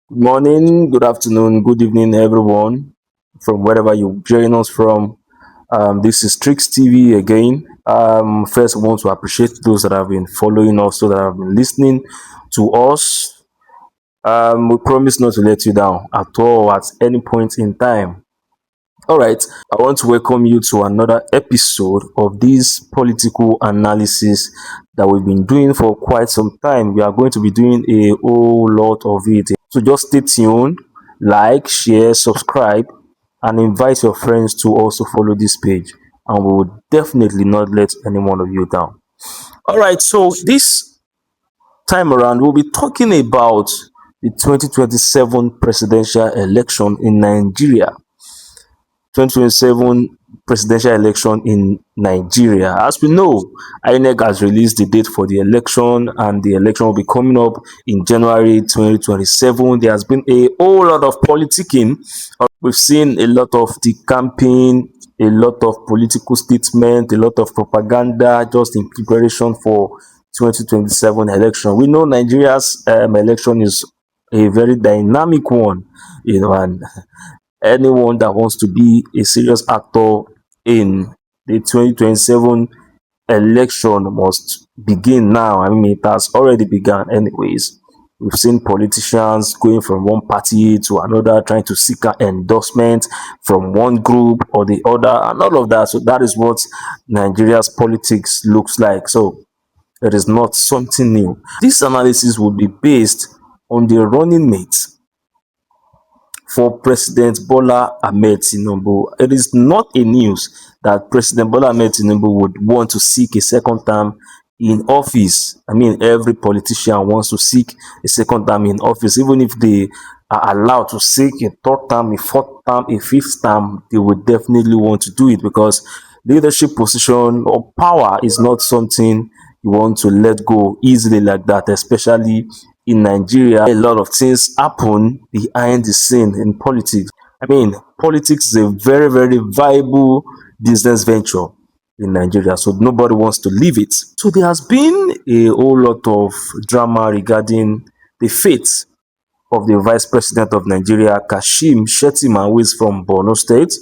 Good morning, good afternoon, good evening, everyone, from wherever you join us from. This is Tricks TV again. First, I want to appreciate those that have been following us, those that have been listening to us. We promise not to let you down at all at any point in time. All right, I want to welcome you to another episode of this political analysis that we've been doing for quite some time. We are going to be doing a whole lot of it. So just stay tuned, like, share, subscribe, and invite your friends to also follow this page. And we will definitely not let any one of you down. All right, so this time around, we'll be talking about the 2027 presidential election in Nigeria. 2027 presidential election in Nigeria. As we know, INEC has released the date for the election, and the election will be coming up in January 2027. There has been a whole lot of politicking. We've seen a lot of the campaign, a lot of political statement, a lot of propaganda just in preparation for 2027 election. We know Nigeria's election is a very dynamic one, and anyone that wants to be a serious actor in the 2027 election must begin now. I mean, it has already begun, anyways. We've seen politicians going from one party to another, trying to seek an endorsement from one group or the other, and all of that. So, that is what Nigeria's politics looks like. So, it is not something new. This analysis would be based on the running mate for President Bola Ahmed Tinubu. It is not a news that President Bola Ahmed Tinubu would want to seek a second term in office. I mean, every politician wants to seek a second term in office, even if they are allowed to seek a third term, a fourth term, a fifth term, they would definitely want to do it because leadership position or power is not something you want to let go easily like that, especially in Nigeria. A lot of things happen behind the scene in politics. I mean, politics is a very, very viable business venture in Nigeria, so nobody wants to leave it. So there has been a whole lot of drama regarding the fate of the Vice President of Nigeria, Kashim Shettima, who is from Borno State.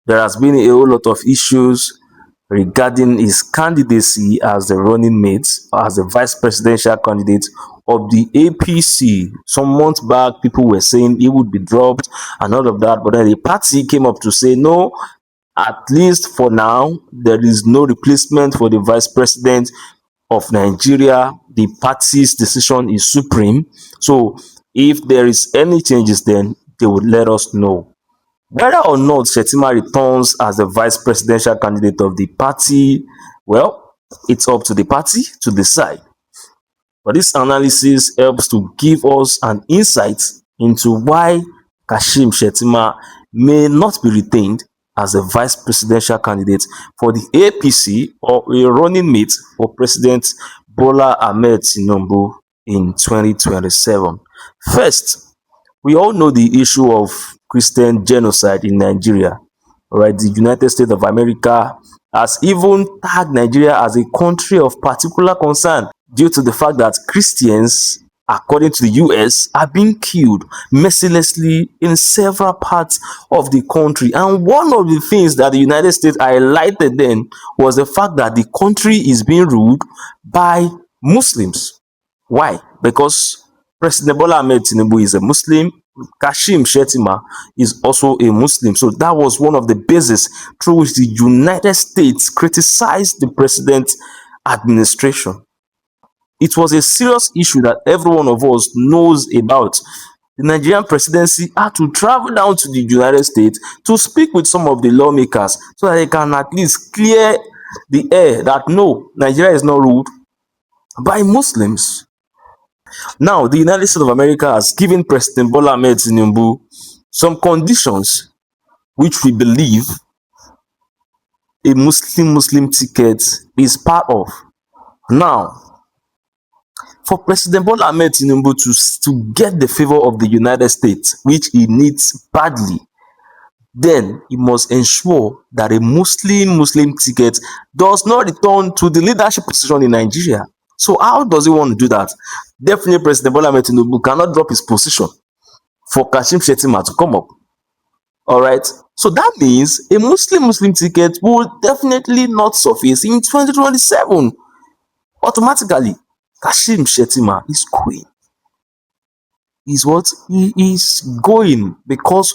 There has been a whole lot of issues regarding his candidacy as the running mate, as the vice presidential candidate of the APC. Some months back, people were saying he would be dropped and all of that, but then the party came up to say, no, at least for now, there is no replacement for the vice president of Nigeria. The party's decision is supreme. So if there is any changes, then they would let us know. Whether or not Shettima returns as the vice presidential candidate of the party, well, it's up to the party to decide. But this analysis helps to give us an insight into why Kashim Shettima may not be retained as a vice presidential candidate for the APC or a running mate for President Bola Ahmed Tinubu in 2027. First, we all know the issue of Christian genocide in Nigeria. Right, the United States of America has even tagged Nigeria as a country of particular concern due to the fact that Christians, according to the US, are being killed mercilessly in several parts of the country. And one of the things that the United States highlighted then was the fact that the country is being ruled by Muslims. Why? Because President Bola Ahmed Tinubu is a Muslim. Kashim Shettima is also a Muslim. So that was one of the bases through which the United States criticized the president's administration. It was a serious issue that every one of us knows about. The Nigerian presidency had to travel down to the United States to speak with some of the lawmakers so that they can at least clear the air that no, Nigeria is not ruled by Muslims. Now, the United States of America has given President Bola Ahmed Tinubu some conditions which we believe a Muslim ticket is part of. Now, for President Bola Ahmed Tinubu to get the favor of the United States, which he needs badly, then he must ensure that a Muslim ticket does not return to the leadership position in Nigeria. So how does he want to do that? Definitely President Bola Ahmed Tinubu cannot drop his position for Kashim Shettima to come up. All right. So that means a Muslim ticket will definitely not surface in 2027. Automatically, Kashim Shettima is going. Is what he is going because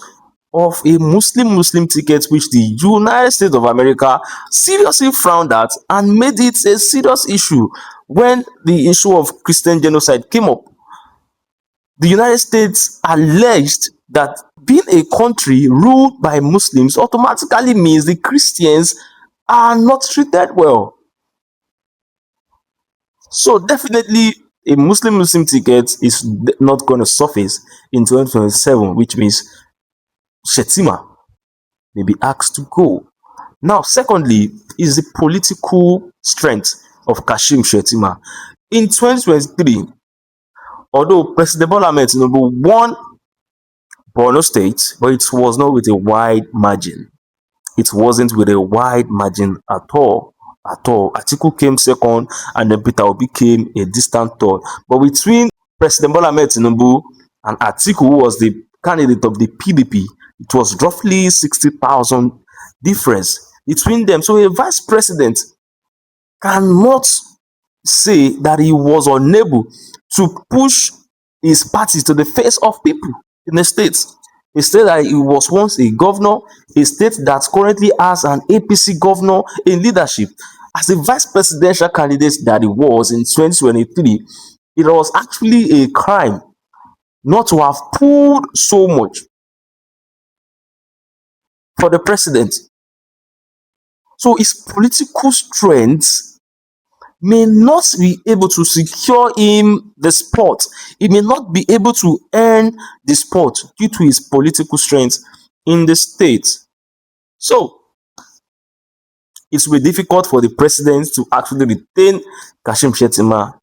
of a Muslim ticket which the United States of America seriously frowned at and made it a serious issue when the issue of Christian genocide came up. The United States alleged that being a country ruled by Muslims automatically means the Christians are not treated well. So definitely a Muslim ticket is not going to surface in 2027, which means Shettima may be asked to go. Now, secondly, is the political strength of Kashim Shettima. In 2023, although President Bola Ahmed Tinubu won Borno State, but it was not with a wide margin. It wasn't with a wide margin at all. At all. Atiku came second, and then Peter Obi came a distant third. But between President Bola Ahmed Tinubu and Atiku, who was the candidate of the PDP, it was roughly 60,000 difference between them. So a vice president cannot say that he was unable to push his party to the face of people in the state. A state that he was once a governor, a state that currently has an APC governor in leadership. As a vice presidential candidate that he was in 2023, it was actually a crime not to have pulled so much for the president. So his political strength may not be able to secure him the spot. He may not be able to earn the spot due to his political strength in the state. So it will be difficult for the president to actually retain Kashim Shettima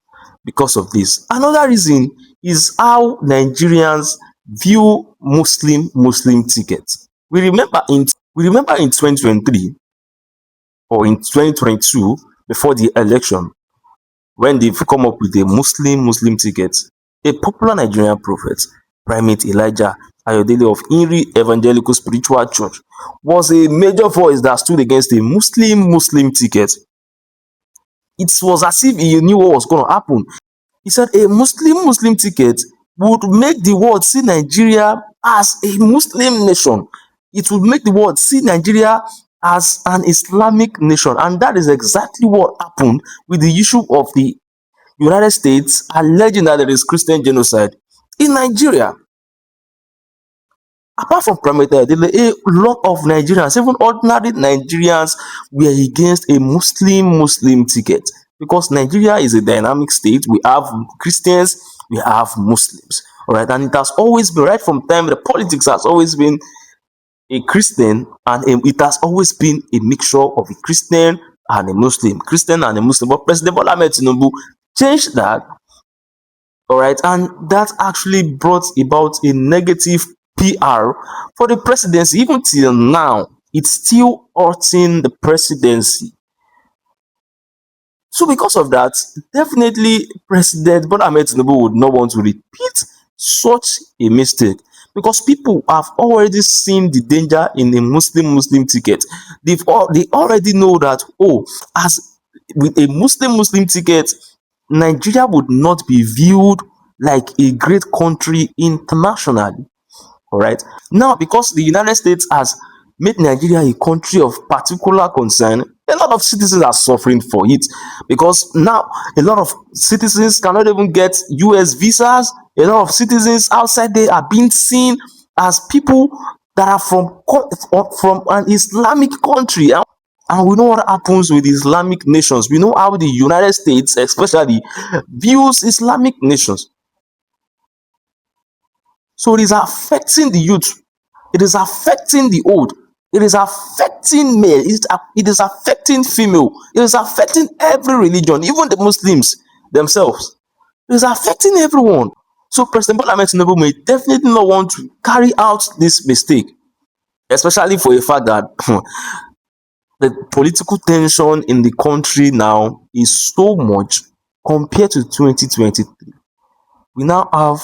because of this. Another reason is how Nigerians view Muslim tickets. We remember in 2023 or in 2022, before the election, when they've come up with a Muslim ticket, a popular Nigerian prophet, Primate Elijah Ayodele of Inri Evangelical Spiritual Church, was a major voice that stood against a Muslim ticket. It was as if he knew what was going to happen. He said a Muslim ticket would make the world see Nigeria as a Muslim nation. It would make the world see Nigeria as an Islamic nation. And that is exactly what happened with the issue of the United States alleging that there is Christian genocide in Nigeria. Apart from Premeta, a lot of Nigerians, even ordinary Nigerians, were against a Muslim ticket because Nigeria is a dynamic state. We have Christians, we have Muslims, all right, and it has always been right from time. The politics has always been a Christian, and it has always been a mixture of a Christian and a Muslim, Christian and a Muslim. But President Bola Ahmed Tinubu changed that, all right, and that actually brought about a negative PR for the presidency. Even till now, it's still hurting the presidency. So because of that, definitely President Bola Ahmed Tinubu would not want to repeat such a mistake because people have already seen the danger in a Muslim ticket. They already know that, oh, as with a Muslim ticket, Nigeria would not be viewed like a great country internationally. All right. Now, because the United States has made Nigeria a country of particular concern, a lot of citizens are suffering for it because now a lot of citizens cannot even get US visas. A lot of citizens outside there are being seen as people that are from an Islamic country. And we know what happens with Islamic nations. We know how the United States, especially, views Islamic nations. So it is affecting the youth. It is affecting the old. It is affecting male. It is affecting female. It is affecting every religion, even the Muslims themselves. It is affecting everyone. So President Bola Ahmed Tinubu may definitely not want to carry out this mistake, especially for the fact that the political tension in the country now is so much compared to 2023. We now have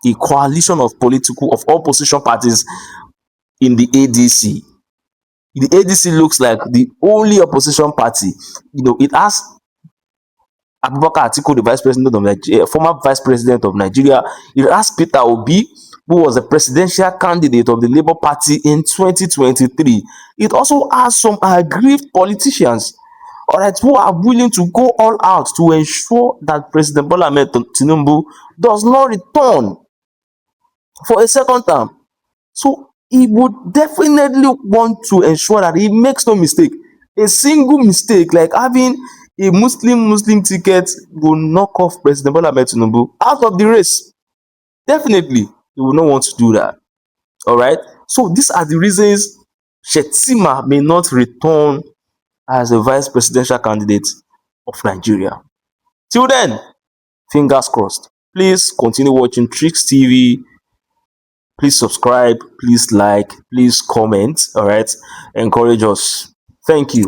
a coalition of political of opposition parties in the ADC. The ADC looks like the only opposition party. It has Abubakar Atiku, the vice president of Nigeria, former vice president of Nigeria. It has Peter Obi, who was a presidential candidate of the Labour Party in 2023. It also has some aggrieved politicians, all right, who are willing to go all out to ensure that President Bola Ahmed Tinubu does not return for a second term. So he would definitely want to ensure that he makes no mistake. A single mistake, like having a Muslim ticket, will knock off President Bola Ahmed Tinubu out of the race. Definitely, he will not want to do that. All right. So these are the reasons Shettima may not return as a vice presidential candidate of Nigeria. Till then, fingers crossed. Please continue watching Tricks TV. Please subscribe, please like, please comment. All right. Encourage us. Thank you.